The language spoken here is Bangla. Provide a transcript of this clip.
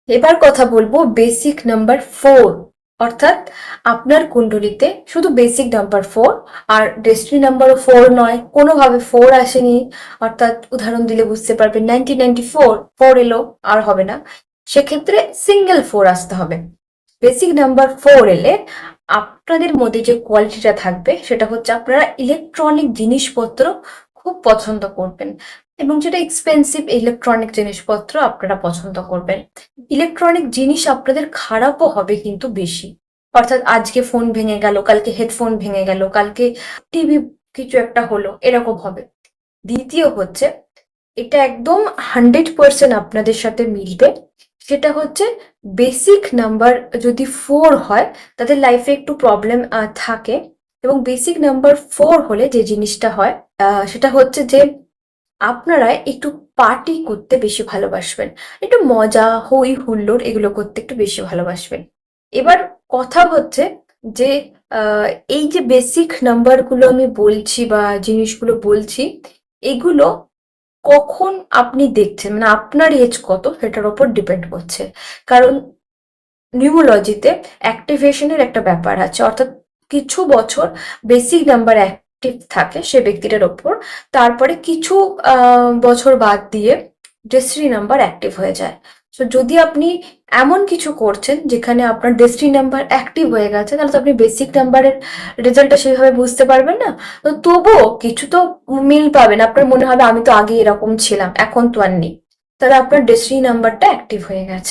এবার কথা বলবো বেসিক নাম্বার 4, অর্থাৎ আপনার কুণ্ডলিতে শুধু বেসিক নাম্বার 4 আর ডেস্টিনি নাম্বারও 4 নয়, কোনোভাবে 4 আসেনি, অর্থাৎ উদাহরণ দিলে বুঝতে পারবেন 1994 4 এলো, আর হবে না, সেক্ষেত্রে সিঙ্গেল 4 আসতে হবে। বেসিক নাম্বার 4 এলে আপনাদের মধ্যে যে কোয়ালিটিটা থাকবে সেটা হচ্ছে আপনারা ইলেকট্রনিক জিনিসপত্র খুব পছন্দ করবেন, এবং যেটা এক্সপেন্সিভ ইলেকট্রনিক জিনিসপত্র আপনারা পছন্দ করবেন। ইলেকট্রনিক জিনিস আপনাদের খারাপও হবে কিন্তু বেশি, অর্থাৎ আজকে ফোন ভেঙে গেল, কালকে হেডফোন ভেঙে গেল, কালকে টিভি কিছু একটা হলো, এরকম হবে। দ্বিতীয় হচ্ছে, এটা একদম 100% আপনাদের সাথে মিলবে, সেটা হচ্ছে বেসিক নাম্বার যদি 4 হয় তাদের লাইফে একটু প্রবলেম থাকে, এবং বেসিক নাম্বার 4 হলে যে জিনিসটা হয় সেটা হচ্ছে যে আপনারা একটু পার্টি করতে বেশি ভালোবাসবেন, একটু মজা হই হুল্লোড় এগুলো করতে একটু বেশি ভালোবাসবেন। এবার কথা হচ্ছে যে আহ, এই যে বেসিক নাম্বারগুলো আমি বলছি বা জিনিসগুলো বলছি, এগুলো কখন আপনি দেখছেন, মানে আপনার এজ কত সেটার উপর ডিপেন্ড করছে। কারণ নিউমোলজিতে অ্যাক্টিভেশনের একটা ব্যাপার আছে, অর্থাৎ কিছু বছর বেসিক নাম্বার অ্যাক্টিভ থাকে সে ব্যক্তিটার ওপর, তারপরে কিছু বছর বাদ দিয়ে ডেস্টিনি নাম্বার অ্যাক্টিভ হয়ে যায়। তো যদি আপনি এমন কিছু করছেন যেখানে আপনার ডেস্টিনি নাম্বার অ্যাক্টিভ হয়ে গেছে, তাহলে তো আপনি বেসিক নাম্বারের রেজাল্টটা সেভাবে বুঝতে পারবেন না। তো তবুও কিছু তো মিল পাবেন, আপনার মনে হবে আমি তো আগে এরকম ছিলাম, এখন তো আর নেই, তাহলে আপনার ডেস্টিনি নাম্বারটা অ্যাক্টিভ হয়ে গেছে।